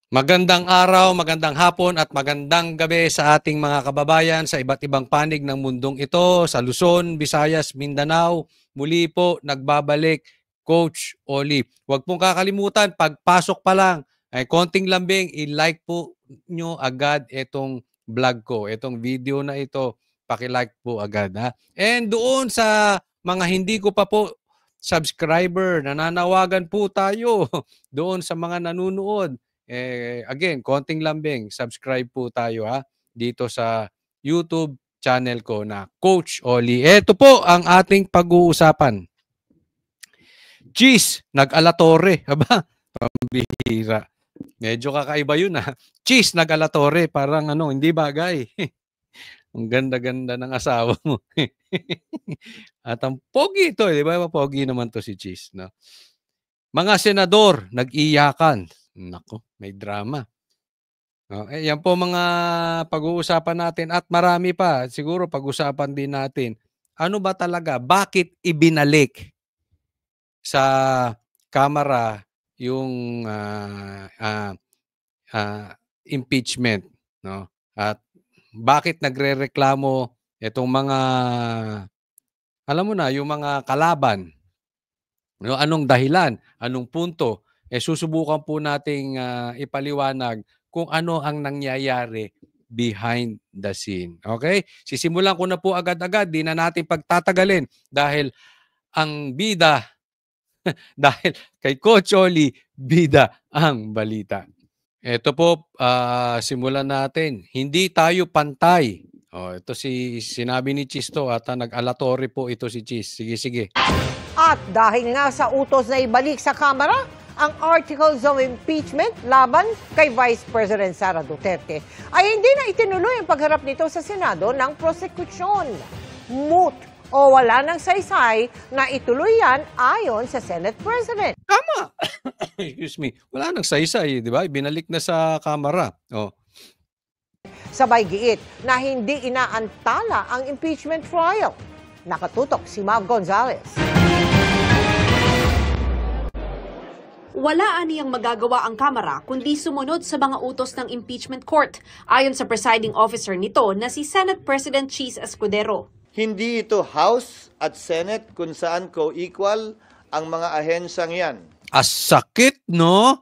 Magandang araw, magandang hapon at magandang gabi sa ating mga kababayan sa iba't ibang panig ng mundong ito, sa Luzon, Visayas, Mindanao. Muli po nagbabalik Coach Oli. Huwag pong kakalimutan, pagpasok pa lang, ay konting lambing, i-like po nyo agad itong vlog ko, itong video na ito. Paki-like po agad ha. And doon sa mga hindi ko pa po subscriber, nananawagan po tayo doon sa mga nanunood. Again, konting lambing, subscribe po tayo ha dito sa YouTube channel ko na Coach Oli. Ito po ang ating pag-uusapan. Cheese, nag-alatore. Aba, pambihira. Medyo kakaiba yun ha. Cheese, nag-alatore. Parang ano, hindi bagay. Ang ganda-ganda ng asawa mo. At ang pogi ito, di ba? Pogi naman to si Cheese. No? Mga senador, nag-iyakan. Nako, may drama. Yan po mga pag-uusapan natin at marami pa. Siguro pag-usapan din natin. Ano ba talaga? Bakit ibinalik sa Kamara yung impeachment? No? At bakit nagrereklamo itong mga, alam mo na, yung mga kalaban? No? Anong dahilan? Anong punto? Susubukan po nating ipaliwanag kung ano ang nangyayari behind the scene. Okay? Sisimulan ko na po agad-agad. Di na natin pagtatagalin dahil ang bida, dahil kay Coach Oli, bida ang balita. Ito po, simulan natin. Hindi tayo pantay. Ito sinabi ni Chisto at nag-alatory po ito si Chis. Sige. At dahil nga sa utos na ibalik sa Kamara ang articles of impeachment laban kay Vice President Sara Duterte, ay hindi na itinuloy ang pagharap nito sa Senado ng prosekusyon. Moot o wala ng saysay na ituloy yan ayon sa Senate President. Tama. Excuse me. Wala nang saysay, di ba? Binalik na sa Kamara. Sabay giit na hindi inaantala ang impeachment trial. Nakatutok si Mav Gonzalez. Wala aniyang magagawa ang Kamara kundi sumunod sa mga utos ng impeachment court, ayon sa presiding officer nito na si Senate President Cheese Escudero. Hindi ito House at Senate kung saan co-equal ang mga ahensyang yan. Sakit, no?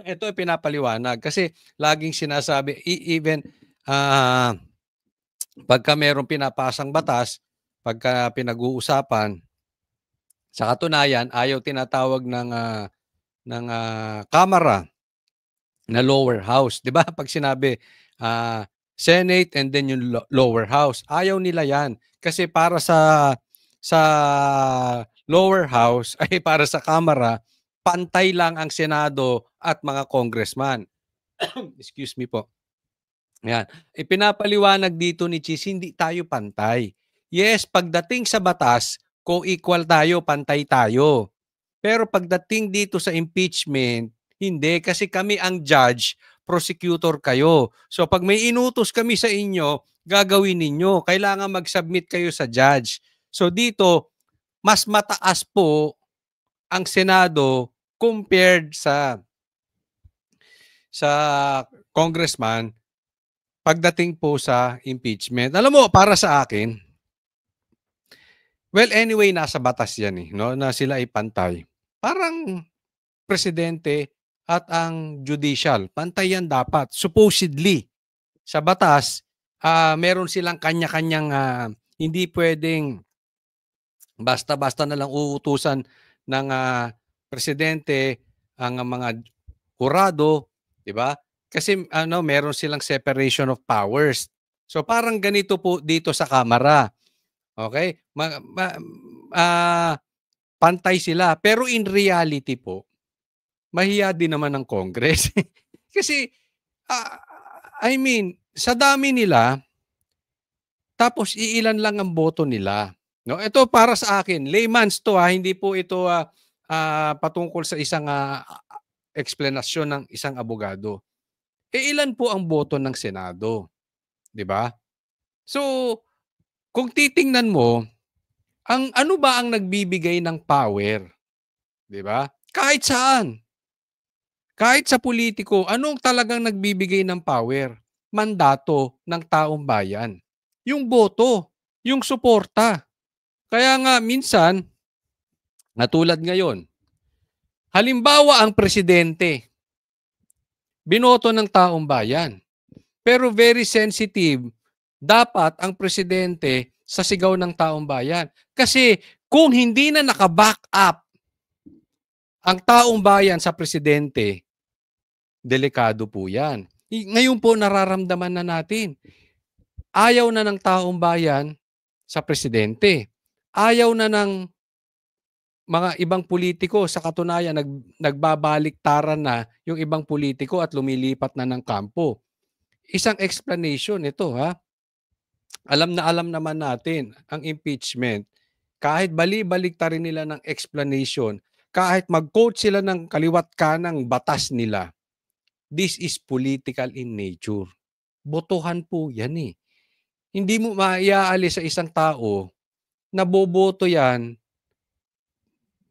Ito ay pinapaliwanag kasi laging sinasabi, even pagka mayroong pinapasang batas, pagka pinag-uusapan, sa katunayan, ayaw tinatawag ng Kamara na lower house. Di ba? Pag sinabi Senate and then yung lower house, ayaw nila yan. Kasi para sa lower house, ay para sa Kamara, pantay lang ang Senado at mga congressman. Excuse me po. Yan. Ipinapaliwanag dito ni Chis, hindi tayo pantay. Yes, pagdating sa batas, co-equal tayo, pantay tayo. Pero pagdating dito sa impeachment, hindi. Kasi kami ang judge, prosecutor kayo. So pag may inutos kami sa inyo, gagawin ninyo. Kailangan mag-submit kayo sa judge. So dito, mas mataas po ang Senado compared sa congressman pagdating po sa impeachment. Alam mo, para sa akin, well, anyway, nasa batas yan no? Na sila ay pantay. Parang presidente at ang judicial, pantay yan dapat. Supposedly, sa batas, meron silang kanya-kanyang, hindi pwedeng basta-basta na lang uutusan ng presidente ang mga kurado, di ba? Kasi meron silang separation of powers. So parang ganito po dito sa Kamara. Okay? Pantay sila. Pero in reality po, mahiya din naman ng Congress. Kasi, sa dami nila, tapos iilan lang ang boto nila. No? Ito para sa akin, layman's to hindi po ito patungkol sa isang eksplanasyon ng isang abogado. Ilan po ang boto ng Senado? 'Di ba? So, kung titingnan mo, ano ba ang nagbibigay ng power? 'Di ba? Kahit saan. Kahit sa politiko, anong talagang nagbibigay ng power? Mandato ng taong bayan. Yung boto, yung suporta. Kaya nga minsan, natulad ngayon, halimbawa ang presidente, binoto ng taong bayan. Pero very sensitive dapat ang presidente sa sigaw ng taong bayan. Kasi kung hindi na naka-back up ang taong bayan sa presidente, delikado po yan. Ngayon po nararamdaman na natin. Ayaw na ng taong bayan sa presidente. Ayaw na ng mga ibang politiko. Sa katunayan, nagbabaliktaran na yung ibang politiko at lumilipat na ng kampo. Isang explanation ito, ha? Alam na alam naman natin ang impeachment. Kahit bali-baliktarin nila ng explanation, kahit mag-quote sila ng kaliwat kanang batas nila, this is political in nature. Botohan po yan eh. Hindi mo maiaalis sa isang tao na boboto yan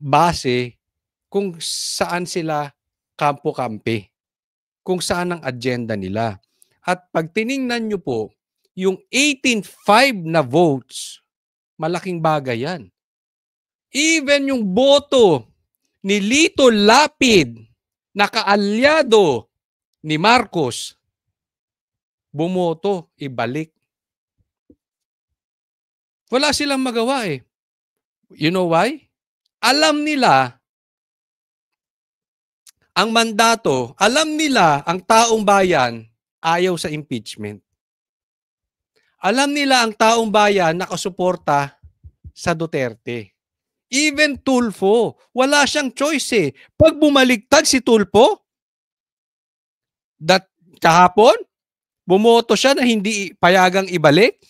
base kung saan sila kampo-kampi, kung saan ang agenda nila. At pag tiningnan nyo po, yung 18-5 na votes, malaking bagay yan. Even yung boto ni Lito Lapid na kaalyado ni Marcos, bumoto, ibalik. Wala silang magawa eh. You know why? Alam nila ang mandato, alam nila ang taong bayan ayaw sa impeachment. Alam nila ang taong bayan nakasuporta sa Duterte. Even Tulfo, wala siyang choice eh. Pag bumaligtad si Tulfo, kahapon, bumoto siya na hindi payagang ibalik,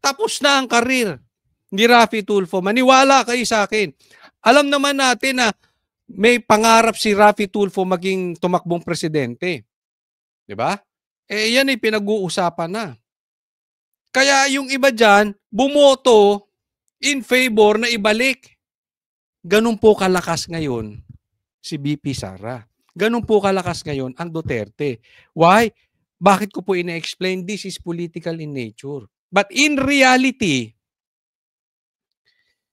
tapos na ang karir ni Raffy Tulfo. Maniwala kayo sa akin. Alam naman natin na may pangarap si Raffy Tulfo maging tumakbong presidente. 'Di ba? Eh yan ay pinag-uusapan na. Kaya yung iba dyan, bumoto in favor na ibalik. Ganun po kalakas ngayon si BP Sara. Ganun po kalakas ngayon ang Duterte. Why? Bakit ko po ina-explain? This is political in nature. But in reality,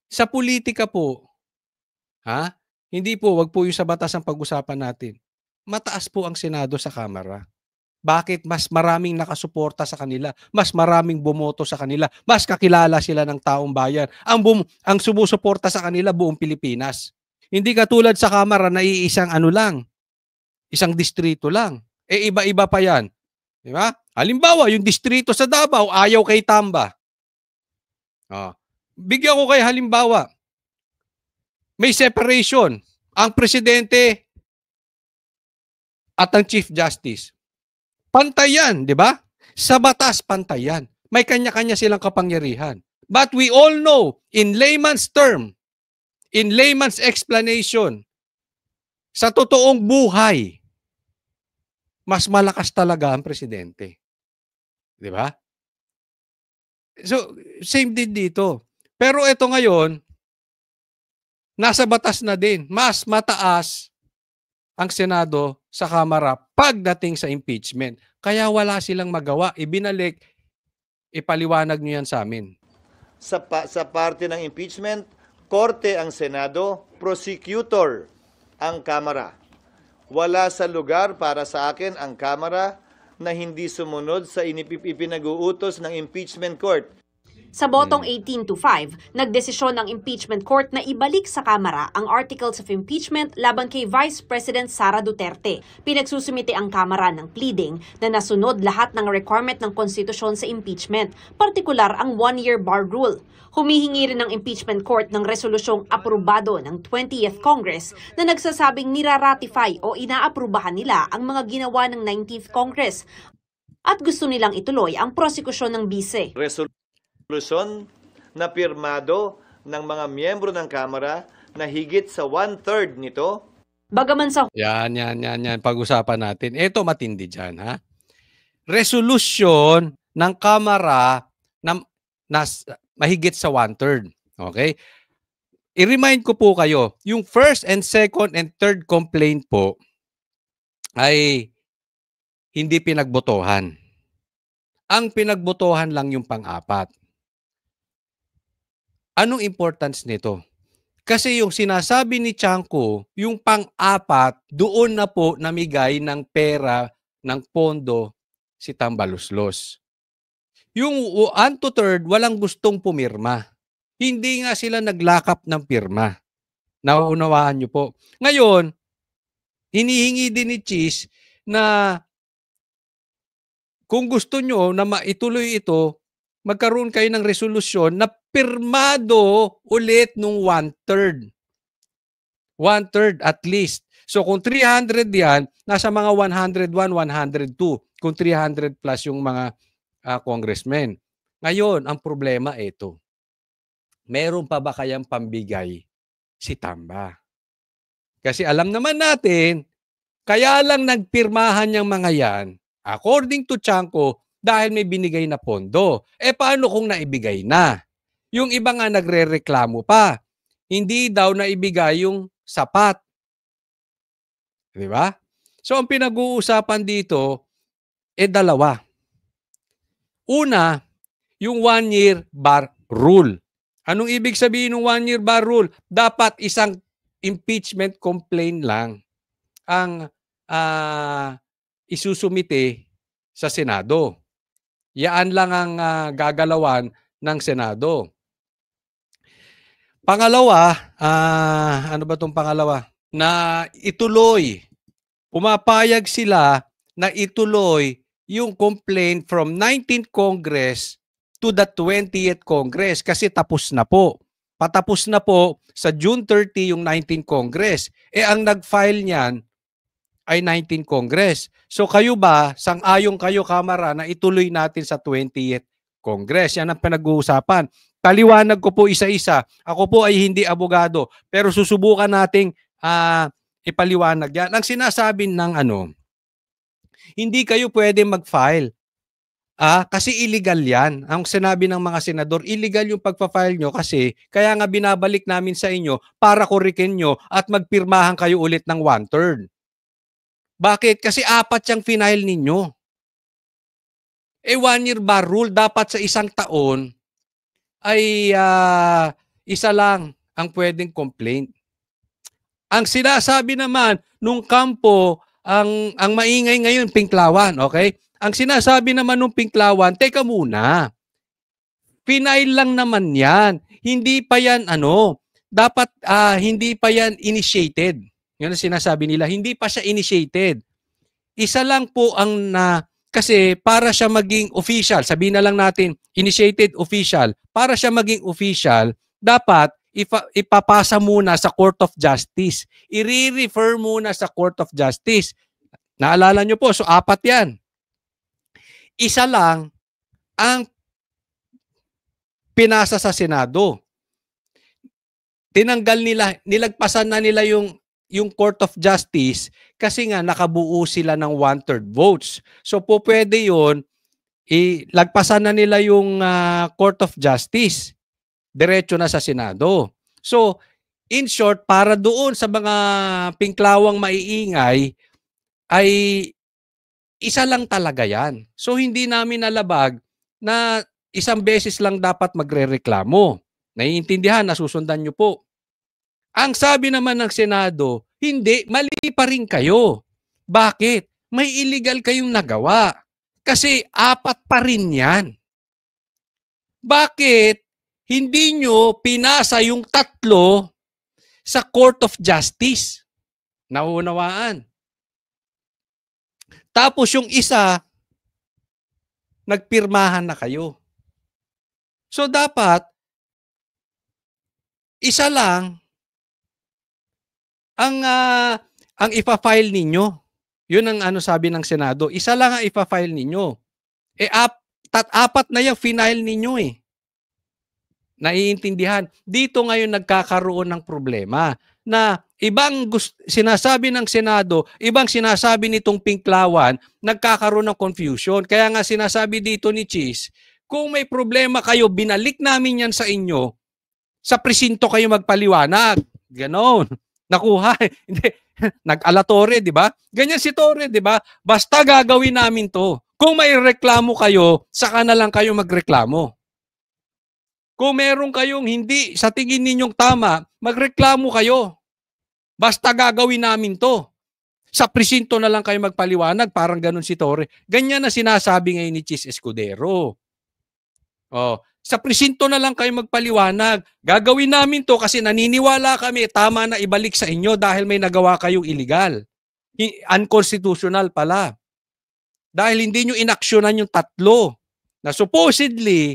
sa politika po, hindi po, wag po yung sa batas ang pag-usapan natin. Mataas po ang Senado sa Kamara. Bakit? Mas maraming nakasuporta sa kanila, mas maraming bumoto sa kanila, mas kakilala sila ng taong bayan. Ang sumusuporta sa kanila buong Pilipinas. Hindi katulad sa Kamara na iisang isang distrito lang. Eh iba-iba pa yan. Di ba? Halimbawa, yung distrito sa Davao, ayaw kay Tamba. Bigyan ko kay halimbawa. May separation. Ang presidente at ang Chief Justice. Pantay yan, di ba? Sa batas, pantay yan. May kanya-kanya silang kapangyarihan. But we all know, in layman's term, in layman's explanation, sa totoong buhay, mas malakas talaga ang presidente. Di ba? So, same din dito. Pero ito ngayon, nasa batas na din. Mas mataas ang Senado sa Kamara pagdating sa impeachment. Kaya wala silang magawa. Ibinalik, ipaliwanag nyo yan sa amin. Sa parte ng impeachment, korte ang Senado, prosecutor ang Kamara. Wala sa lugar para sa akin ang Kamara na hindi sumunod sa ipinag-uutos ng impeachment court. Sa botong 18-5, nagdesisyon ng impeachment court na ibalik sa Kamara ang articles of impeachment laban kay Vice President Sara Duterte. Pinagsusumite ang Kamara ng pleading na nasunod lahat ng requirement ng konstitusyon sa impeachment, partikular ang one-year bar rule. Humihingi rin ng impeachment court ng resolusyong aprobado ng 20th Congress na nagsasabing niraratify o inaaprubahan nila ang mga ginawa ng 19th Congress at gusto nilang ituloy ang prosekusyon ng bise. Resolution na pirmado ng mga miyembro ng Kamara na higit sa 1/3 nito. Bagaman sa Yan. Pag-usapan natin. Ito matindi dyan, ha? Resolution ng Kamara na mahigit sa 1/3. Okay? I-remind ko po kayo, yung first and second and third complaint po, ay hindi pinagbotohan. Ang pinagbotohan lang yung pang-apat. Anong importance nito? Kasi yung sinasabi ni Tiangco, yung pang-apat, doon na po namigay ng pera ng pondo si Tambaluslos. Yung unto third, walang gustong pumirma. Hindi nga sila naglakap ng pirma. Nauunawaan niyo po. Ngayon, hinihingi din ni Cheese na kung gusto nyo na maituloy ito, magkaroon kayo ng resolusyon na pirmado ulit nung one-third. One-third at least. So kung 300 yan, nasa mga 101, 102. Kung 300 plus yung mga congressmen. Ngayon, ang problema ito. Meron pa ba kayang pambigay si Tamba? Kasi alam naman natin, kaya lang nagpirmahan yung mga yan, according to Tiangco, dahil may binigay na pondo. Paano kung naibigay na? Yung iba nga nagrereklamo pa. Hindi daw naibigay yung sapat. Di ba? So ang pinag-uusapan dito, dalawa. Una, yung 1-year bar rule. Anong ibig sabihin ng 1-year bar rule? Dapat isang impeachment complaint lang ang isusumite sa Senado. Yaan lang ang gagalawan ng Senado. Pangalawa, ano ba itong pangalawa? Na ituloy. Pumapayag sila na ituloy yung complaint from 19th Congress to the 20th Congress kasi tapos na po. Patapos na po sa June 30 yung 19th Congress. Ang nag-file niyan ay 19th Congress. So kayo ba, sang-ayon kayo Kamara na ituloy natin sa 20th Congress? Yan ang pinag-uusapan. Paliwanag ko po isa-isa. Ako po ay hindi abogado, pero susubukan nating ipaliwanag yan. Ang sinasabi ng hindi kayo pwede mag-file. Kasi illegal yan. Ang sinabi ng mga senador, illegal yung pagpa-file nyo kasi kaya nga binabalik namin sa inyo para kurikin nyo at magpirmahan kayo ulit ng 1/3. Bakit? Kasi 4 yung final ninyo. 1-year bar rule, dapat sa isang taon ay isa lang ang pwedeng complaint. Ang sinasabi naman nung kampo, ang maingay ngayon, Pinklawan, okay? Ang sinasabi naman nung Pinklawan, teka muna, final lang naman yan. Hindi pa yan, dapat hindi pa yan initiated. Yun ang sinasabi nila, hindi pa siya initiated. Isa lang po ang kasi para siya maging official, sabihin na lang natin, initiated official, para siya maging official, dapat ipapasa muna sa Court of Justice. I-refer muna sa Court of Justice. Naalala nyo po, so 4 yan. Isa lang ang pinasa sa Senado. Tinanggal nila, nilagpasan na nila yung Court of Justice kasi nga nakabuo sila ng 1/3 votes. So po pwede yun, lagpasan na nila yung Court of Justice. Diretso na sa Senado. So, in short, para doon sa mga Pinklawang maiingay, ay isa lang talaga yan. So, hindi namin nalabag na isang beses lang dapat magrereklamo. Naiintindihan, nasusundan nyo po. Ang sabi naman ng Senado, hindi, mali pa rin kayo. Bakit? May illegal kayong nagawa. Kasi 4 pa rin yan. Bakit hindi nyo pinasa yung 3 sa Court of Justice? Nauunawaan. Tapos yung isa, nagpirmahan na kayo. So dapat, isa lang ang ipa-file ninyo. Yun ang sabi ng Senado. Isa lang ang ipa-file ninyo. 4 na yung final ninyo eh. Naiintindihan. Dito ngayon nagkakaroon ng problema na ibang sinasabi ng Senado, ibang sinasabi nitong Pinklawan, nagkakaroon ng confusion. Kaya nga sinasabi dito ni Cheese, kung may problema kayo, binalik namin yan sa inyo, sa presinto kayo magpaliwanag. Ganon. Nakuha. Hindi. Nag-ala Torre, di ba? Ganyan si Torre, di ba? Basta gagawin namin to. Kung may reklamo kayo, saka na lang kayo magreklamo. Kung meron kayong hindi sa tingin ninyong tama, magreklamo kayo. Basta gagawin namin to. Sa presinto na lang kayo magpaliwanag, parang ganun si Torre. Ganyan na sinasabi ngayon ni Chis Escudero. Oh, sa presinto na lang kayo magpaliwanag. Gagawin namin to kasi naniniwala kami tama na ibalik sa inyo dahil may nagawa kayong illegal. Unconstitutional pala. Dahil hindi nyo inaksyonan yung tatlo na supposedly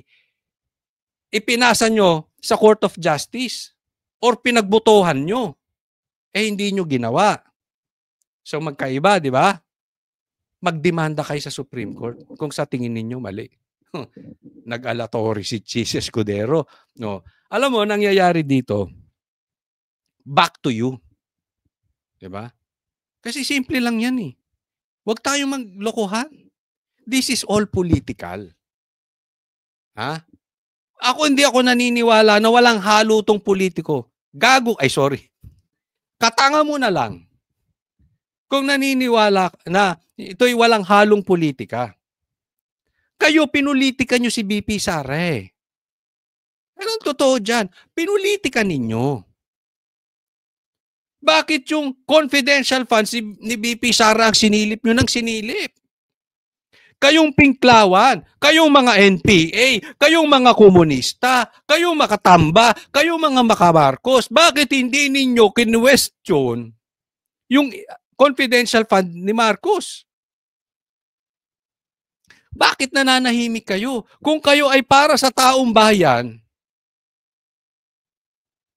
ipinasa nyo sa Court of Justice or pinagbutuhan nyo. Hindi nyo ginawa. So magkaiba, di ba? Magdemanda kayo sa Supreme Court kung sa tingin ninyo mali. Nag-alatori si Chis Escudero. No. Alam mo, nangyayari dito, back to you. Di ba? Kasi simple lang yan eh. Huwag tayong maglokohan. This is all political. Ha? Hindi ako naniniwala na walang halo tong politiko. Katanga mo na lang. Kung naniniwala na ito'y walang halong politika. Kayo, pinulitika nyo si BP Sara eh. Anong totoo dyan? Pinulitika ninyo. Bakit yung confidential funds ni BP Sara ang sinilip nyo ng sinilip? Kayong pinklawan, kayong mga NPA, kayong mga komunista, kayong makatamba, kayong mga makamarcos, bakit hindi ninyo kinwestiyon yung confidential fund ni Marcos? Bakit nananahimik kayo? Kung kayo ay para sa taong bayan,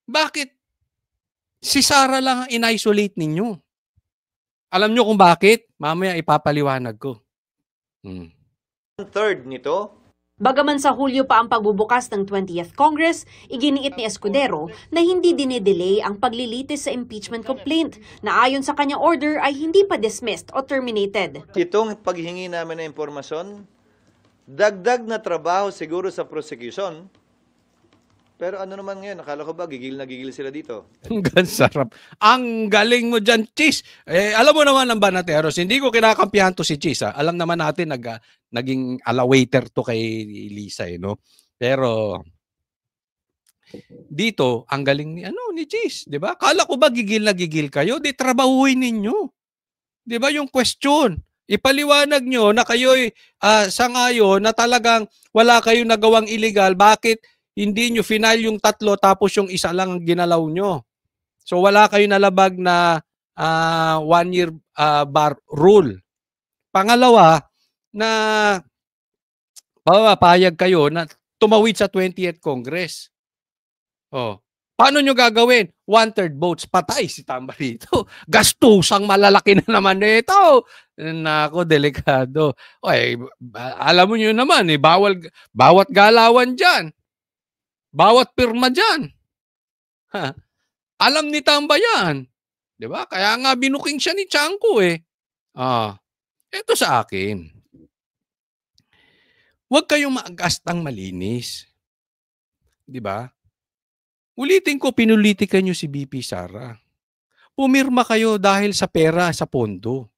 bakit si Sara lang ang in-isolate ninyo? Alam nyo kung bakit? Mamaya ipapaliwanag ko. Third nito, Bagaman sa Hulyo pa ang pagbubukas ng 20th Congress, iginiit ni Escudero na hindi dinedelay ang paglilitis sa impeachment complaint na ayon sa kanyang order ay hindi pa dismissed o terminated. itong paghingi namin ng impormasyon, dagdag na trabaho siguro sa prosecution. Pero ano naman ngayon, nakala ko ba gigil na gigil sila dito? Ang sarap. Ang galing mo dyan, Chis. Alam mo naman ang Banateros, hindi ko kinakampihan to si Chis. Alam naman natin naging alawaiter to kay Lisa. No? Pero dito, ang galing ni Chis. Diba? Kala ko ba gigil na gigil kayo? Di trabahuin ninyo. Diba yung question? Ipaliwanag nyo na kayo'y sa ngayon na talagang wala kayong nagawang illegal. Bakit hindi nyo final yung tatlo tapos yung isa lang ang ginalaw nyo? So wala kayo nalabag na 1-year bar rule. Pangalawa, na payag kayo na tumawid sa 20th Congress. Paano nyo gagawin? 1/3 votes. Patay si Tamba rito. Gastusang malalaki na naman nito. Nako, delikado. Alam mo nyo naman, bawat galawan dyan. Bawat pirma dyan. Alam ni Tamba yan. Diba? Kaya nga binuking siya ni Chanco eh. Ito sa akin. Huwag kayong maagastang malinis. Diba? Ulitin ko, pinulitika nyo si BP Sara. Pumirma kayo dahil sa pera, sa pondo.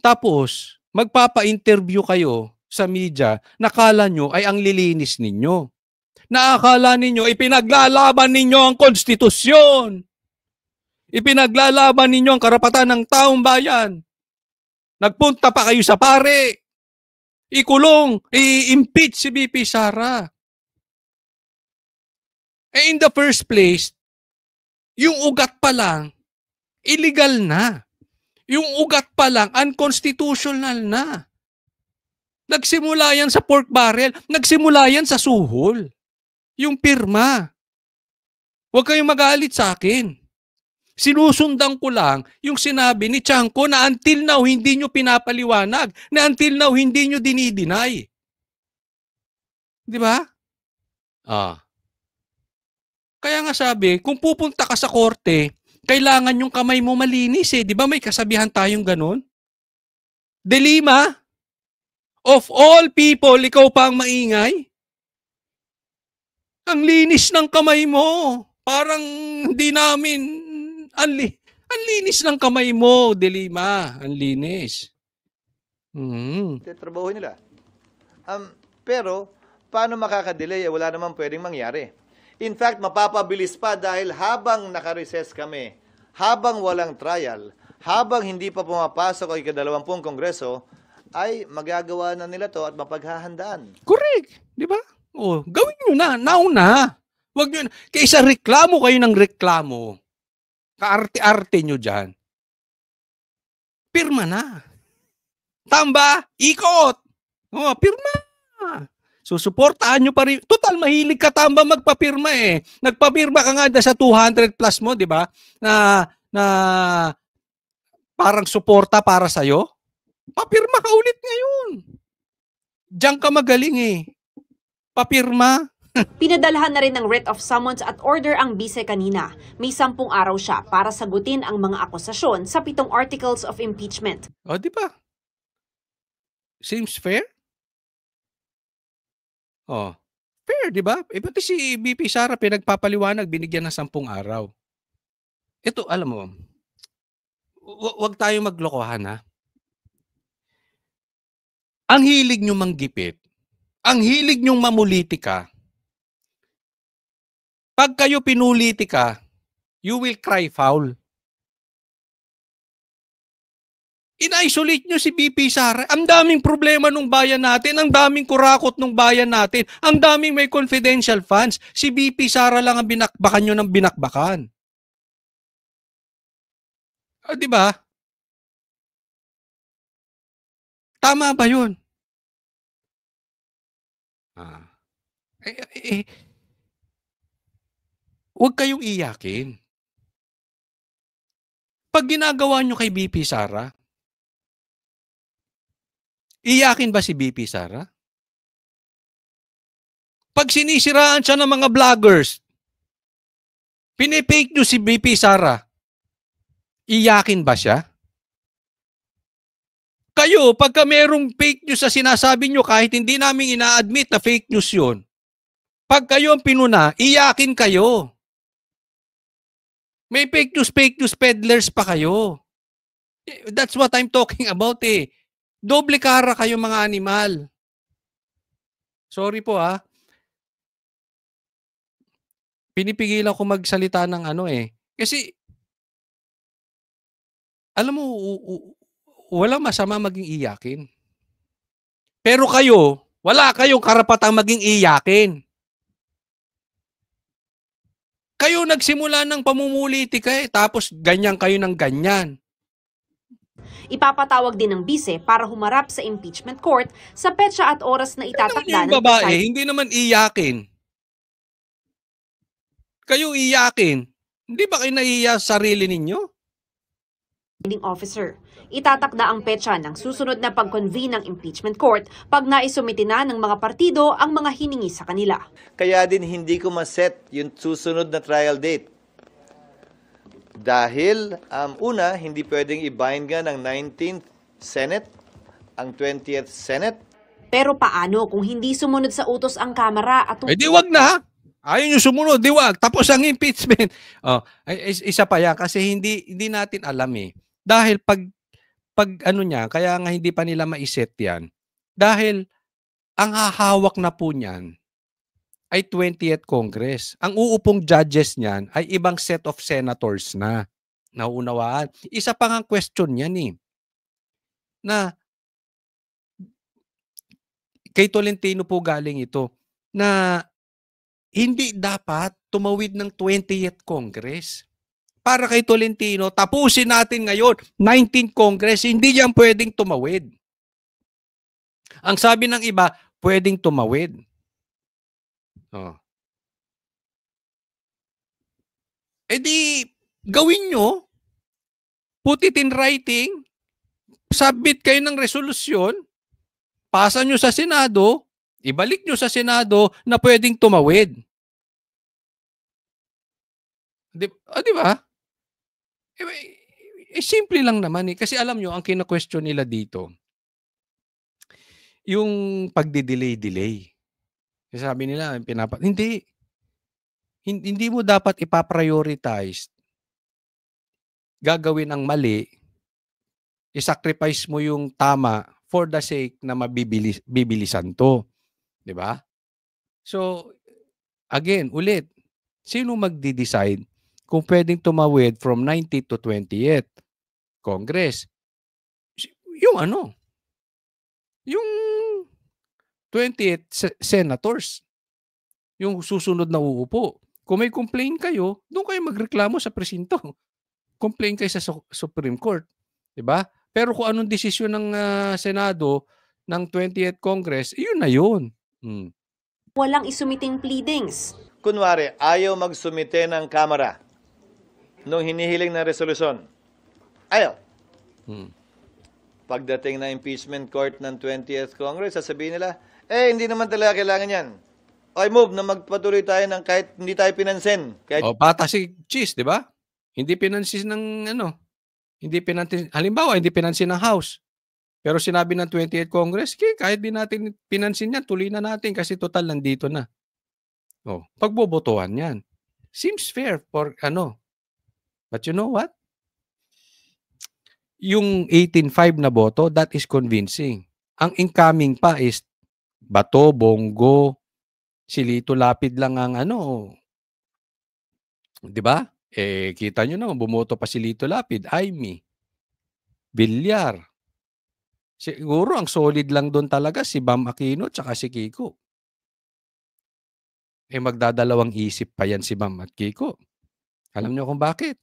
Tapos, magpapa-interview kayo sa media, nakala nyo ay ang lilinis ninyo. Naakala ninyo, ipinaglalaban ninyo ang konstitusyon. Ipinaglalaban ninyo ang karapatan ng taong bayan. Nagpunta pa kayo sa pare. Ikulong, i-impeach si BP Sara. In the first place, yung ugat pa lang, illegal na. Yung ugat pa lang, unconstitutional na. Nagsimula yan sa pork barrel, nagsimula yan sa suhol. Yung pirma. Huwag kayong magalit sa akin. Sinusundan ko lang yung sinabi ni Chanco na until now hindi nyo pinapaliwanag, na until now hindi nyo dinideny. Di ba? Kaya nga sabi, kung pupunta ka sa korte, kailangan yung kamay mo malinis eh. Di ba may kasabihan tayong ganun? De Lima, of all people, ikaw pa ang maingay? Ang linis ng kamay mo. Parang hindi namin Ang linis ng kamay mo, De Lima. Ang linis. Trabaho nila. Pero, paano makakadelay? Wala naman pwedeng mangyari. In fact, mapapabilis pa dahil habang nakareses kami, habang walang trial, habang hindi pa pumapasok ang ika-20 Kongreso, ay magagawa na nila to at mapaghahandaan. Correct. Di ba? O, gawin nyo na. Nauna. Wag nyo na. Kaysa reklamo kayo ng reklamo, kaarte-arte nyo dyan, pirma na. Tamba, ikot. Oh, pirma. Susuportahan nyo pa rin. Total, mahilig ka tamba magpapirma eh. Nagpapirma ka nga sa 200 plus mo, di ba? Na parang suporta para sa'yo. Papirma ka ulit ngayon. Diyan ka magaling eh. Papirma. Pinadalhan na rin ng writ of summons at order ang bise kanina. May 10 araw siya para sagutin ang mga akusasyon sa 7 articles of impeachment. O, di ba? Seems fair? Oh, fair, di ba? Eh, pati si BP Sara pinagpapaliwanag, binigyan ng 10 araw. Ito, alam mo, wag tayo maglokohan ha. Ang hilig nyo manggipit, ang hilig nyong mamulitika, pag kayo pinulitika, you will cry foul. In-isolate nyo si BP Sara. Ang daming problema nung bayan natin. Ang daming kurakot nung bayan natin. Ang daming may confidential funds. Si BP Sara lang ang binakbakan nyo ng binakbakan. Di ba? Tama ba yun? Huwag kayong iyakin. Pag ginagawa nyo kay BP Sara, iyakin ba si BP Sara? Pag sinisiraan siya ng mga vloggers, pinipake nyo si BP Sara, iyakin ba siya? Kayo, pagka merong fake news sa sinasabi nyo, kahit hindi namin ina-admit na fake news yun, pag kayo ang pinuna, iyakin kayo. May fake news peddlers pa kayo. That's what I'm talking about eh. Doble kara kayo mga animal. Sorry po ha. Pinipigilan ko magsalita ng ano eh. Kasi, alam mo, walang masama maging iyakin. Pero kayo, wala kayong karapatang maging iyakin. Kayo nagsimula ng pamumulitika eh, tapos ganyan kayo ng ganyan. Ipapatawag din ng bise para humarap sa impeachment court sa petsa at oras na itatakda ng babae, presiding hindi naman iyakin. Kayo iyakin. Hindi ba kayo naiiyak sa sarili ninyo? officer. Itatakda ang petsa ng susunod na pag-convene ng impeachment court pag naisumiti na ng mga partido ang mga hiningi sa kanila. Kaya din hindi ko maset yung susunod na trial date. Dahil, una, hindi pwedeng i-bind nga ng 19th Senate, ang 20th Senate. Pero paano kung hindi sumunod sa utos ang Kamara at Eh di wag na. Ayaw nyo sumunod, di wag. Tapos ang impeachment. Oh, isa pa yan kasi hindi natin alam eh. Dahil pag ano niya, kaya nga hindi pa nila maiset yan. Dahil ang hahawak na po niyan ay 20th Congress. Ang uupong judges niyan ay ibang set of senators na. Nauunawaan. Isa pa nga question yan eh. Na kay Tolentino po galing ito na hindi dapat tumawid ng 20th Congress. Para kay Tolentino, tapusin natin ngayon, 19th Congress, hindi yan pwedeng tumawid. Ang sabi ng iba, pwedeng tumawid. Oh. E di, gawin nyo, put it in writing, submit kayo ng resolusyon, pasa nyo sa Senado, ibalik nyo sa Senado na pwedeng tumawid. Di ba? Simple lang naman eh. Kasi alam nyo, ang kina-question nila dito, yung pagdi-delay. Kasi sabi nila, hindi mo dapat ipaprioritize gagawin ang mali, i-sacrifice mo yung tama for the sake na bibilisan to. 'Di ba? So, again, ulit, sino magde-decide kung pwedeng tumawid from 19th to 20th Congress? Yung ano? Yung 20th senators. Yung susunod na uupo. Kung may complain kayo, doon kayo magreklamo sa presinto. Complain kayo sa Supreme Court. 'Di ba? Pero kung anong desisyon ng Senado ng 20th Congress, yun na yun. Walang isumiting pleadings. Kunwari, ayaw magsumite ng Kamara nung hinihiling na resolusyon. Ayaw. Pagdating na impeachment court ng 20th Congress, sasabihin nila, hindi naman talaga kailangan yan. I move na magpatuloy tayo ng kahit hindi tayo pinansin. Kahit... Pata si Cheese, di ba? Hindi pinansin ng hindi pinansin, halimbawa, hindi pinansin ng House. Pero sinabi ng 20th Congress, kahit di natin pinansin yan, tuloy na natin kasi total nandito na. Pagbobotohan yan. Seems fair for But you know what? Yung 18-5 na boto, that is convincing. Ang incoming pa is Bato, Bongo, si Lito Lapid lang ang di ba? Kita nyo naman, bumoto pa si Lito Lapid, Aimee, Villar. Siguro ang solid lang doon talaga si Bam Aquino tsaka si Kiko. Magdadalawang isip pa yan si Bam at Kiko. Alam nyo kung bakit?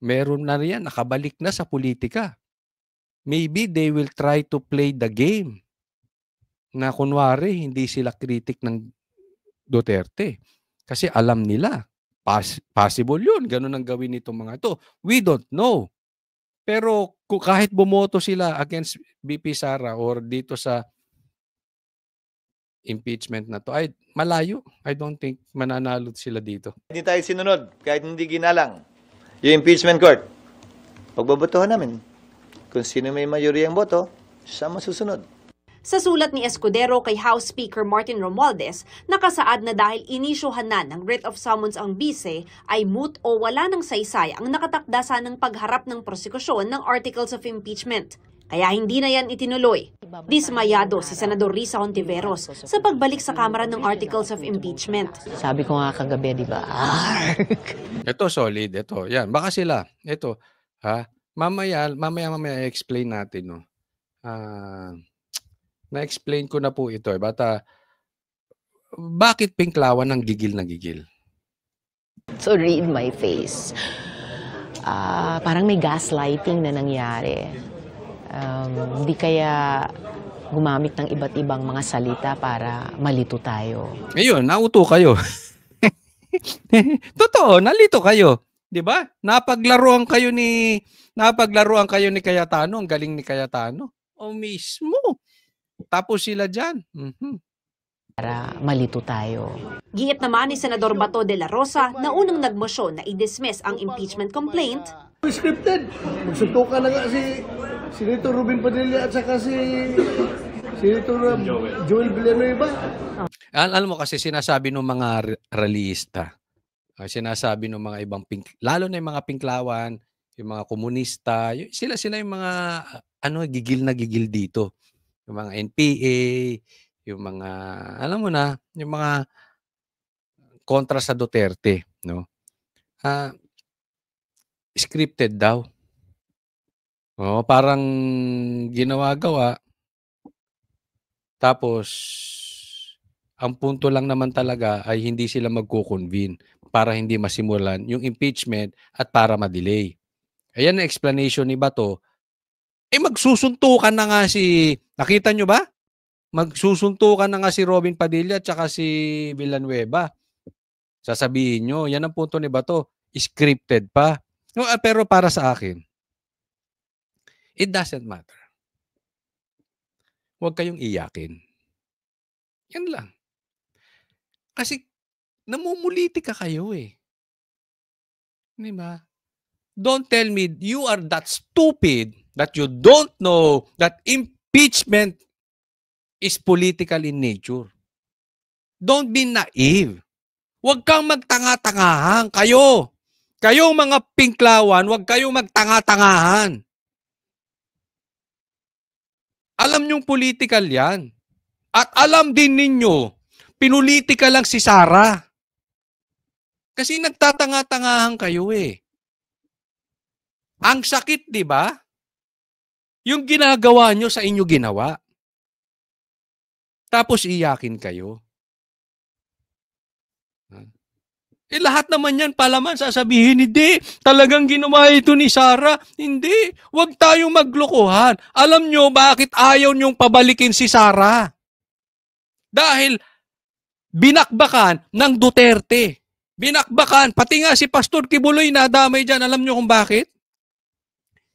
Meron na riyan, nakabalik na sa politika. Maybe they will try to play the game na kunwari hindi sila kritik ng Duterte. Kasi alam nila, possible yun. Ganun ang gawin nitong mga ito. We don't know. Pero kahit bumoto sila against BP Sara or dito sa impeachment na to, malayo. I don't think mananalo sila dito. Hindi tayo sinunod, kahit hindi ginalang. Yung impeachment court, pagbobotohan namin. Kung sino may mayoryang boto, siya masusunod. Sa sulat ni Escudero kay House Speaker Martin Romualdez, nakasaad na dahil inisyuhan na ng writ of summons ang bise, ay moot o wala ng saysay ang nakatakda sanang pagharap ng prosekusyon ng articles of impeachment. Kaya hindi na yan itinuloy. Dismayado si Senador Risa Hontiveros sa pagbalik sa Kamara ng articles of impeachment. Sabi ko nga kagabi, di ba? Ito solid, ito. Yan, baka sila. Ito, mamaya explain natin, no. Na-explain ko na po ito, bakit Pinklawan ng gigil na gigil? So read my face. Parang may gaslighting na nangyari. Hindi kaya gumamit ng iba't ibang mga salita para malito tayo. Ayun, nauto kayo. Totoo, nalito kayo. 'Di ba? Napaglaruan kayo ni Cayetano, ang galing ni Cayetano. Mismo. Tapos sila diyan. Para malito tayo. Giit naman ni Senador Bato de la Rosa na unang nagmosyon na i-dismiss ang impeachment complaint. Scripted. Magsuntukan na nga si Senator Robin Padilla at saka si Senator Joel Villanueva. Alam mo kasi sinasabi ng mga realista, sinasabi ng mga ibang lalo na yung mga Pinklawan, yung mga komunista, sila yung mga gigil na gigil dito. Yung mga NPA, yung mga alam mo na, yung mga kontra sa Duterte, no? Scripted daw. Parang ginawa-gawa. Tapos ang punto lang naman talaga ay hindi sila magko-convene para hindi masimulan yung impeachment at para ma-delay. Ayan ang explanation ni Bato. Magsusuntukan na nga nakita nyo ba? Magsusuntukan na nga si Robin Padilla at saka si Villanueva. Sasabihin nyo, yan ang punto ni Bato. Scripted pa. No, pero para sa akin, it doesn't matter. Huwag kayong iyakin. Yan lang. Kasi namumulitika kayo eh. Di ba? Don't tell me you are that stupid that you don't know that impeachment is political in nature. Don't be naive. Huwag kang magtanga-tangahan kayo. Kayong mga pinklawan, huwag kayong magtanga-tangahan. Alam niyong political yan. At alam din ninyo, pinulitika lang si Sara. Kasi nagtatanga-tangahan kayo eh. Ang sakit, di ba? Yung ginagawa nyo sa inyo ginawa. Tapos iyakin kayo. Eh lahat naman yan palaman sasabihin, hindi, talagang ginawa ito ni Sara. Hindi, huwag tayong maglokohan. Alam nyo bakit ayaw nyong pabalikin si Sara? Dahil binakbakan ng Duterte. Binakbakan, pati nga si Pastor Kibuloy nadamay dyan. Alam nyo kung bakit?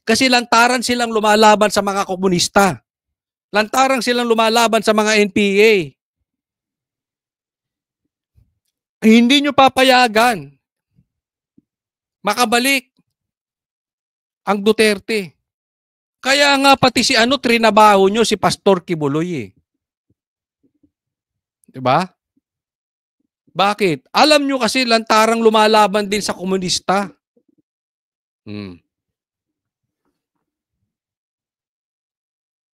Kasi lantaran silang lumalaban sa mga komunista. Lantaran silang lumalaban sa mga NPA. Hindi nyo papayagan makabalik ang Duterte. Kaya nga pati si trinabaho nyo si Pastor Kibuloy eh. Diba? Bakit? Alam nyo kasi lantarang lumalaban din sa komunista.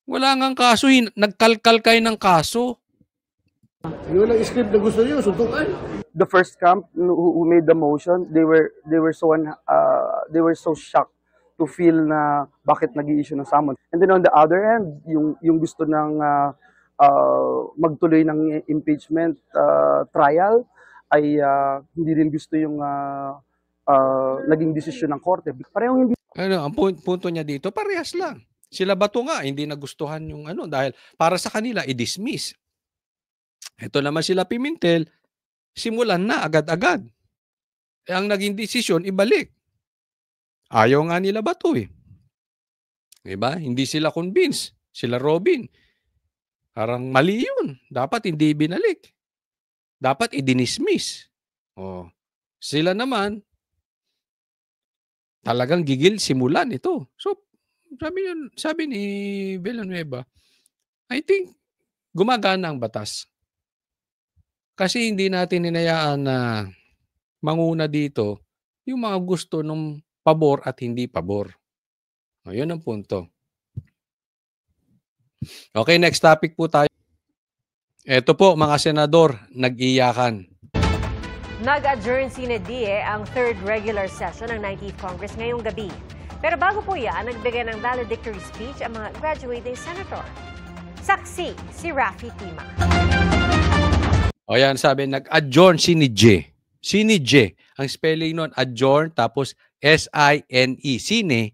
Wala ngang kaso, nagkalkal kayo ng kaso. Yung walang script na gusto nyo, suntukan. The first camp who made the motion, they were so shocked to feel na bakit nag-i-issue ng summons. And then on the other hand, yung gusto ng magtuloy ng impeachment trial ay hindi rin gusto yung naging desisyon ng korte. Parehong hindi. Ang punto niya dito, parehas lang. Sila Bato nga, hindi nagustuhan yung dahil para sa kanila, i-dismiss. Ito naman sila Pimentel, simulan na agad-agad. Ang naging desisyon, ibalik. Ayaw nga nila Bato eh. Diba? Hindi sila convinced. Sila Robin. Parang mali yun. Dapat hindi binalik. Dapat i-dismiss. Oh. Sila naman, talagang gigil simulan ito. So, sabi ni Villanueva, I think gumagana ang batas. Kasi hindi natin hinayaan na manguna dito yung mga gusto ng pabor at hindi pabor. O, yun ang punto. Okay, next topic po tayo. Ito po, mga senador, nag-iyakan. Nag-adjourn sine-die ang third regular session ng 19th Congress ngayong gabi. Pero bago po yan, nagbigay ng valedictory speech ang mga graduating senator. Saksi si Raffy Tima. O yan, sabi, nag-adjourn sine-die. Sine-die. Ang spelling nun, adjourn, tapos S-I-N-E. Sine,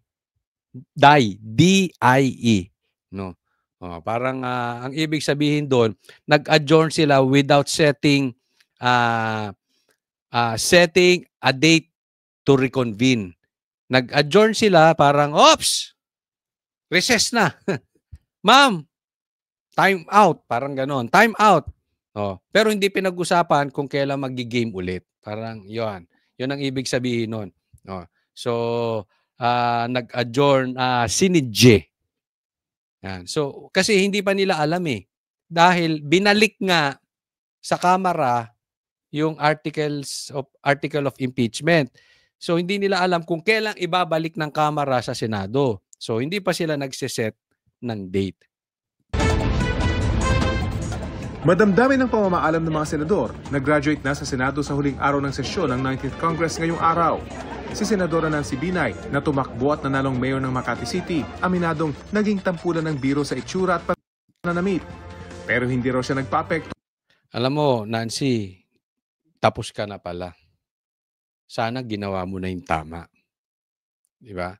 die, D-I-E. No? O, parang ang ibig sabihin doon, nag-adjourn sila without setting a date to reconvene. Nag-adjourn sila parang, oops, recess na. Ma'am, time out. Parang ganon, time out. Oh, pero hindi pinag-usapan kung kailan magi-game ulit. Parang yun. Yun ang ibig sabihin nun. Oh, so, nag-adjourn sine-die. Yan. So, kasi hindi pa nila alam eh. Dahil binalik nga sa Kamara yung article of impeachment. So, hindi nila alam kung kailan ibabalik ng Kamara sa Senado. So, hindi pa sila nagsiset ng date. Madamdamin ang pamamaalam ng mga senador. Nag-graduate na sa Senado sa huling araw ng sesyon ng 19th Congress ngayong araw. Si Senadora Nancy Binay na tumakbo at nanalong mayor ng Makati City, aminadong naging tampulan ng biro sa itsura at pananamit. Pero hindi raw siya nagpa-apekto. Alam mo, Nancy, tapos ka na pala. Sana ginawa mo na yung tama. Di ba?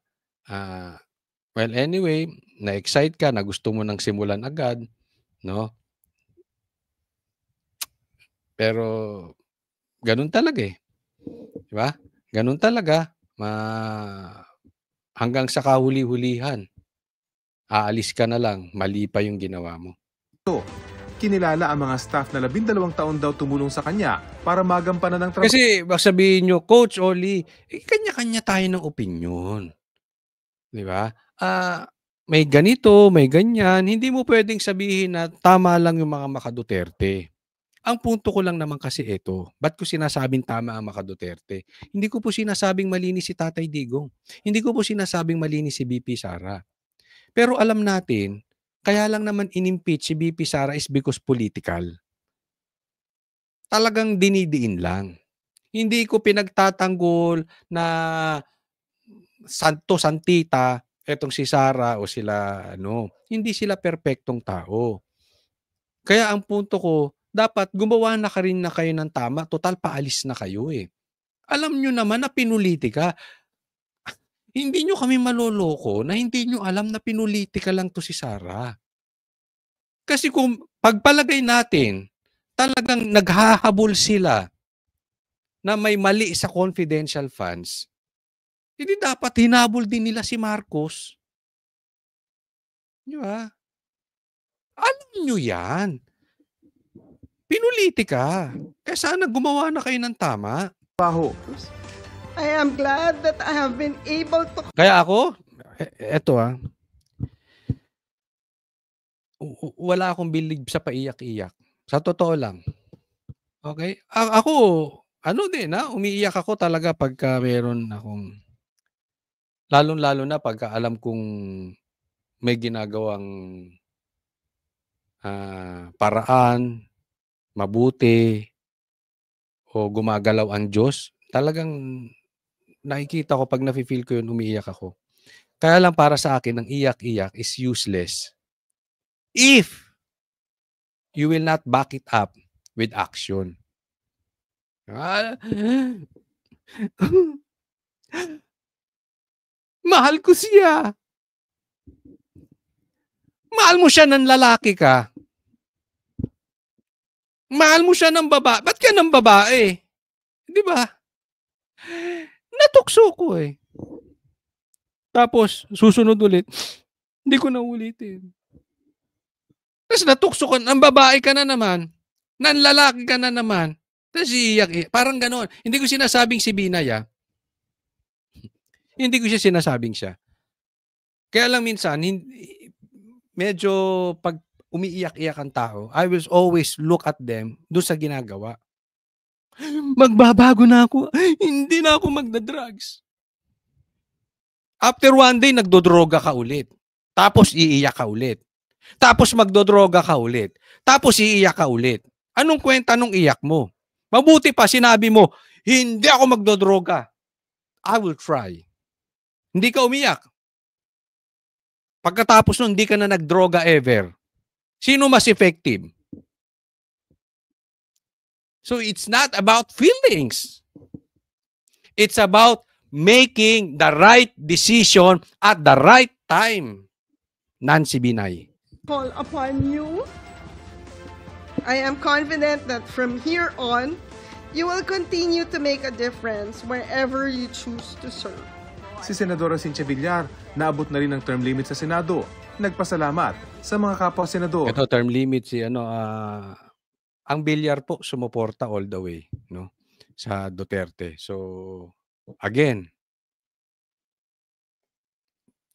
Well, anyway, na-excite ka, na gusto mo nang simulan agad, no? Pero, ganun talaga eh. Di ba? Ganun talaga. Hanggang sa kahuli-hulihan. Aalis ka na lang, mali pa yung ginawa mo. Kinilala ang mga staff na 12 taon daw tumulong sa kanya para magampanan ng trabaho. Kasi sabihin nyo, Coach Oli, kanya-kanya tayo ng opinion. Di ba? May ganito, may ganyan. Hindi mo pwedeng sabihin na tama lang yung mga maka-Duterte. Ang punto ko lang naman kasi ito, ba't ko sinasabing tama ang mga Duterte? Hindi ko po sinasabing malinis si Tatay Digong. Hindi ko po sinasabing malinis si BP Sara. Pero alam natin, kaya lang naman inimpeach si BP Sara is because political. Talagang dinidiin lang. Hindi ko pinagtatanggol na santo santita etong si Sara o sila ano, hindi sila perpektong tao. Kaya ang punto ko, dapat gumawa na rin na kayo ng tama, total paalis na kayo eh. Alam nyo naman na pinulitika. Hindi nyo kami maloloko na hindi nyo alam na pinulitika lang to si Sara. Kasi kung pagpalagay natin, talagang naghahabol sila na may mali sa confidential funds, hindi dapat hinabol din nila si Marcos. Di ba? Alam nyo yan. Pinulitika. Kaya sana gumawa na kayo ng tama. Baho. I am glad that I have been able to... Kaya ako, eto wala akong bilib sa paiyak-iyak. Sa totoo lang. Okay? Ako, umiiyak ako talaga pagka meron akong, lalong-lalo na pagka alam kong may ginagawang paraan, mabuti, o gumagalaw ang Diyos. Talagang nakikita ko pag nafe-feel ko yun, umiiyak ako. Kaya lang para sa akin, ang iyak-iyak is useless. If you will not back it up with action. Mahal ko siya. Mahal mo siya ng lalaki ka. Mahal mo siya ng babae. Ba't ka ng babae? Di ba? Natukso ko eh. Tapos, susunod ulit. Hindi ko na ulitin. Tapos natukso ko, ng babae ka na naman. Ng lalaki ka na naman. Tapos iiyak. Parang ganon. Hindi ko sinasabing si Binay Hindi ko siya sinasabing siya. Kaya lang minsan, medyo pag umiiyak-iyak ang tao, I will always look at them doon sa ginagawa. Magbabago na ako. Hindi na ako magda-drugs. After one day, nagdodroga ka ulit. Tapos iiyak ka ulit. Tapos magdodroga ka ulit. Tapos iiyak ka ulit. Anong kwenta nung iyak mo? Mabuti pa, sinabi mo, hindi ako magdodroga. I will try. Hindi ka umiyak. Pagkatapos nun, hindi ka na nagdroga ever. Sino mas effective? So it's not about feelings. It's about making the right decision at the right time. Nancy Binay. Call upon you. I am confident that from here on, you will continue to make a difference wherever you choose to serve. Si Senadora Cynthia Villar, naabot na rin ang term limit sa Senado. Nagpasalamat sa mga kapwa-senador. Ito, term limit ang Villar po sumuporta all the way, no, sa Duterte. So, again,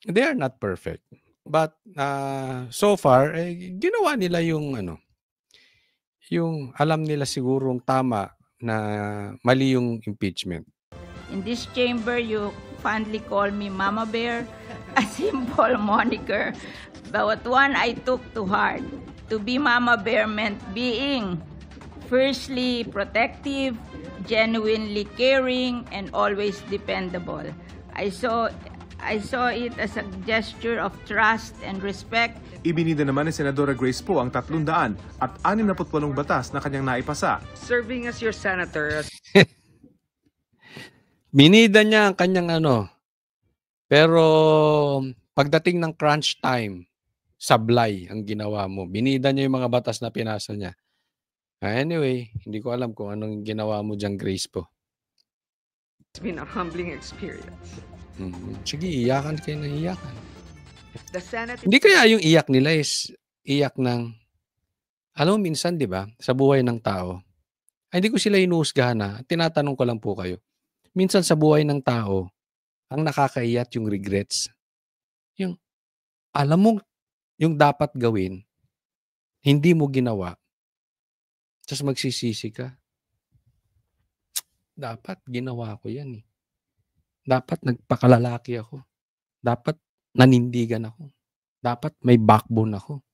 they are not perfect. But so far, ginawa nila yung alam nila sigurong tama na mali yung impeachment. In this chamber, you fondly call me Mama Bear, a simple moniker, but one I took to heart. To be Mama Bear meant being fiercely protective, genuinely caring, and always dependable. I saw it as a gesture of trust and respect. Ibinida naman ni Senadora Grace Poe ang 368 batas na kanyang naipasa. Serving as your senator. Binida niya ang kanyang pero pagdating ng crunch time, sablay ang ginawa mo. Binida niya yung mga batas na pinasa niya. Anyway, hindi ko alam kung anong ginawa mo dyan, Grace po. It's been a humbling experience. Sige, iyakan kayo ng iyakan. The Senate... Hindi kaya yung iyak nila is iyak ng, alam mo minsan, di ba, sa buhay ng tao, hindi ko sila inuusgahan tinatanong ko lang po kayo. Minsan sa buhay ng tao, ang nakakaiyat yung regrets. Yung, alam mo, yung dapat gawin, hindi mo ginawa. Tapos magsisisi ka. Dapat ginawa ko yan eh. Dapat nagpakalalaki ako. Dapat nanindigan ako. Dapat may backbone ako.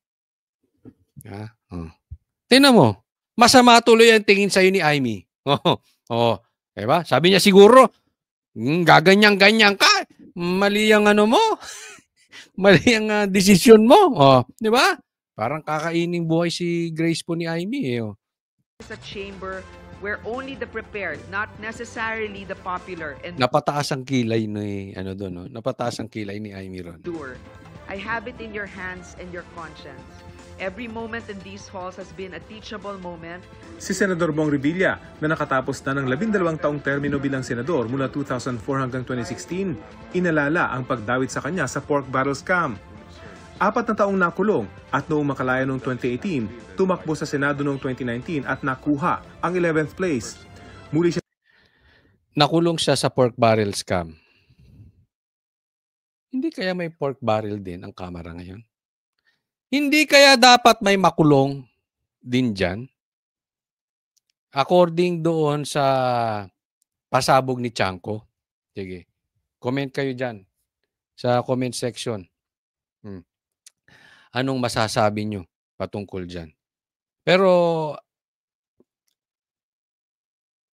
Tingnan mo, masama tuloy ang tingin sa'yo ni Amy. Diba? Sabi niya siguro, gaganyan-ganyan ka. Mali ang ano mo. Mali ang desisyon mo. Di ba? Parang kakaining buhay si Grace po ni Amy. It's a chamber where only the prepared, not necessarily the popular and Napataas ang kilay ni Napataas ang kilay ni Amy ron. I have it in your hands and your conscience. Every moment in these halls has been a teachable moment. Si Senador Bong Revilla na nakatapos na ng 12 taong termino bilang senador mula 2004 hanggang 2016, inalala ang pagdawit sa kanya sa pork barrel scam. 4 na taong nakulong at noong makalaya noong 2018, tumakbo sa Senado noong 2019 at nakuha ang 11th place. Muli siya Nakulong siya sa pork barrel scam. Hindi kaya may pork barrel din ang Kamara ngayon? Hindi kaya dapat may makulong din dyan? According doon sa pasabog ni Chanco. Sige, comment kayo dyan sa comment section. Anong masasabi nyo patungkol dyan? Pero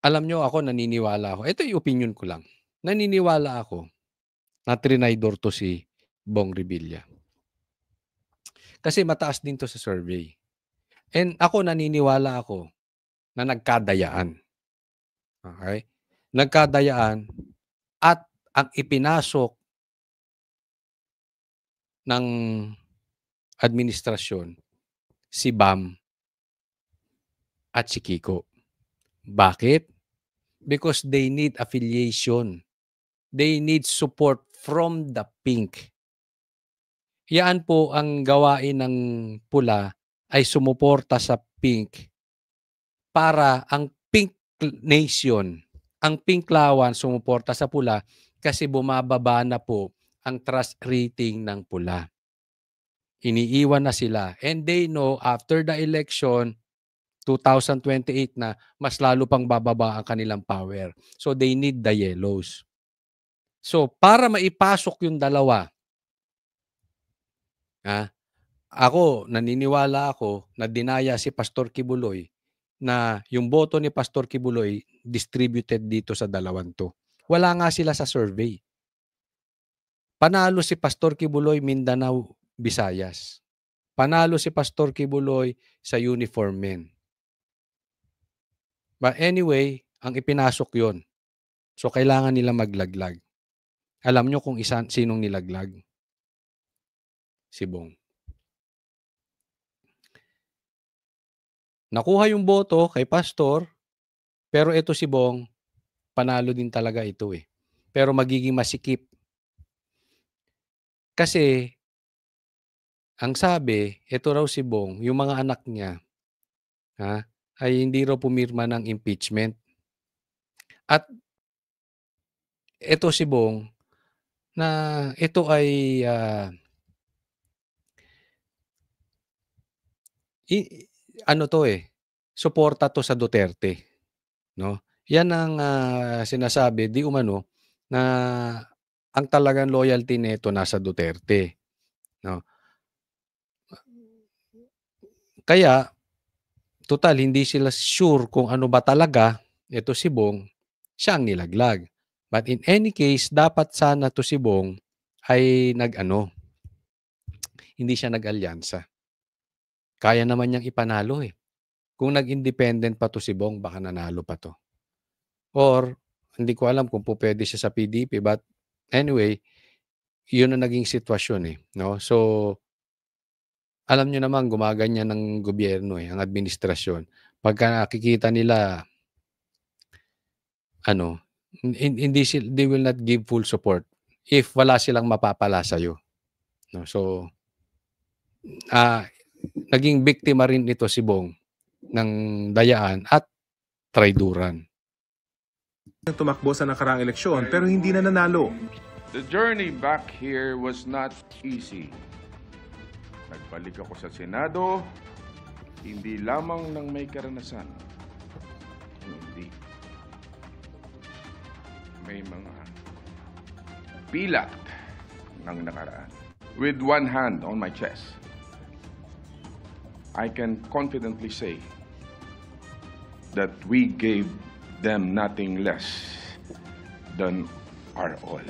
alam nyo, ako naniniwala ako. Ito yung opinion ko lang. Naniniwala ako na trinidor to si Bong Revilla. Kasi mataas din to sa survey. And ako naniniwala ako na nagkadayaan. Okay? Nagkadayaan at ang ipinasok ng administrasyon si Bam at si Kiko. Bakit? Because they need affiliation. They need support from the pink. Yan po ang gawain ng pula ay sumuporta sa pink para ang pink nation, ang pink lawan sumuporta sa pula kasi bumababa na po ang trust rating ng pula. Iniiwan na sila and they know after the election 2028 na mas lalo pang bababa ang kanilang power. So they need the yellows. So para maipasok yung dalawa, ako, naniniwala ako na dinaya si Pastor Kibuloy na yung boto ni Pastor Kibuloy distributed dito sa dalawang to. Wala nga sila sa survey. Panalo si Pastor Kibuloy, Mindanao, Visayas. Panalo si Pastor Kibuloy sa uniform men. But anyway, ang ipinasok yon. So kailangan nila maglaglag. Alam nyo kung sinong nilaglag? Si Bong. Nakuha yung boto kay Pastor, pero ito si Bong, panalo din talaga ito eh. Pero magiging masikip. Kasi, ang sabi, ito raw si Bong, yung mga anak niya, ay hindi raw pumirma ng impeachment. At ito si Bong, na ito ay suporta to sa Duterte, no? Yan ang sinasabi di umano na ang talagang loyalty nito nasa Duterte, no? Kaya total hindi sila sure kung ano ba talaga ito si Bong, siya ang nilaglag. But in any case, dapat sana to si Bong ay hindi siya nag-alyansa. Kaya naman niyang ipanalo eh. Kung nag-independent pa to si Bong, baka nanalo pa to. Or, hindi ko alam kung pwede siya sa PDP. But anyway, yun ang naging sitwasyon eh. No? So, alam niyo naman, gumaganyan ng gobyerno eh, ang administrasyon. Pagka nakikita nila, they will not give full support if wala silang mapapala sa'yo. No? So, naging biktima rin ito si Bong ng dayaan at traiduran. Tumakbo sa nakaraang eleksyon pero hindi na nanalo. The journey back here was not easy. Nagbalik ako sa Senado, hindi lamang ng may karanasan, hindi. May mga pilat ng nakaraan. With one hand on my chest, I can confidently say that we gave them nothing less than our all.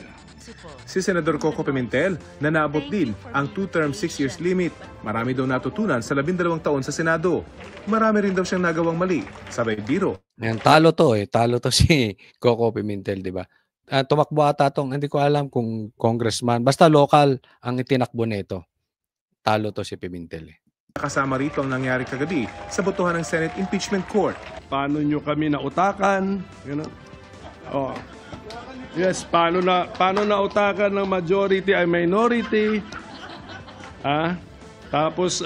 Si Senador Coco Pimentel na naabot din ang 2-term 6 years limit. Marami daw natutunan sa 12 taon sa Senado. Marami rin daw siyang nagawang mali. Sabay biro. Yan, talo to Talo to si Coco Pimentel, di ba? Tumakbo ata tong, hindi ko alam kung congressman. Basta local ang itinakbo nito. Talo to si Pimentel. Kasama rito ang nangyari kagabi sa botohan ng Senate Impeachment Court. Paano nyo kami nautakan? You know? Oh. Yes, paano nautakan ng majority ay minority? Tapos,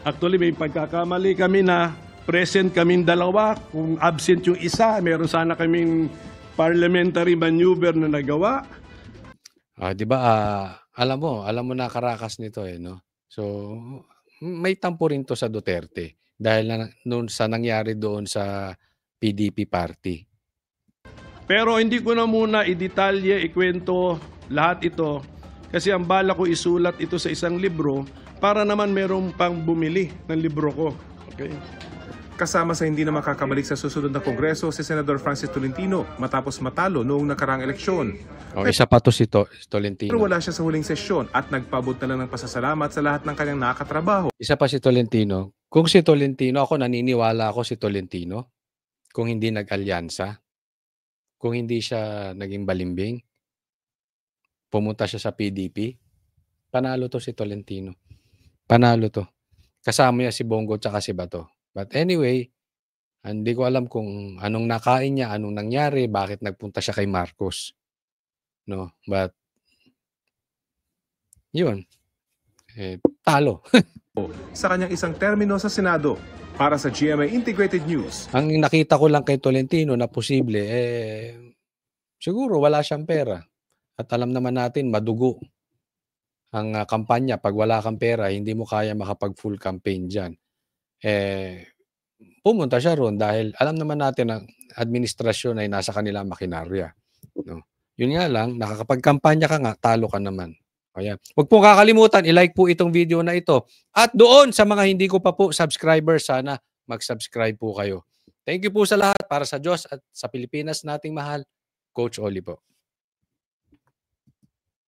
actually may pagkakamali kami na present kaming dalawa. Kung absent yung isa, meron sana kaming parliamentary maneuver na nagawa. Di ba, alam mo na karakas nito no? So, may tampo rin to sa Duterte dahil noon sa nangyari doon sa PDP party. Pero hindi ko na muna i-detalye, ikwento lahat ito kasi ang bala ko isulat ito sa isang libro para naman merong pang bumili ng libro ko. Okay? Kasama sa hindi na makakabalik sa susunod na Kongreso si Senador Francis Tolentino matapos matalo noong nakaraang eleksyon. Isa pa to si Tolentino. Pero wala siya sa huling sesyon at nagpaabot na lang ng pasasalamat sa lahat ng kanyang nakatrabaho. Isa pa si Tolentino. Kung si Tolentino, ako naniniwala ako si Tolentino kung hindi nag-alyansa. Kung hindi siya naging balimbing, pumunta siya sa PDP, panalo to si Tolentino. Panalo to. Kasama niya si Bongo tsaka si Bato. But anyway, hindi ko alam kung anong nakain niya, anong nangyari, bakit nagpunta siya kay Marcos. No, but yun. Talo. Sa kanyang isang termino sa Senado. Para sa GMA Integrated News. Ang nakita ko lang kay Tolentino na posible, siguro wala siyang pera. At alam naman natin, madugo ang kampanya. Pag wala kang pera, hindi mo kaya makapag-full campaign dyan. Pumunta siya ron dahil alam naman natin ang administrasyon ay nasa kanilang makinarya. No? Yun nga lang, nakakapag-kampanya ka nga, talo ka naman. Ayan. Huwag po kakalimutan, i-like po itong video na ito. At doon sa mga hindi ko pa po subscribers, sana mag-subscribe po kayo. Thank you po sa lahat. Para sa Diyos at sa Pilipinas nating mahal, Coach Oli po.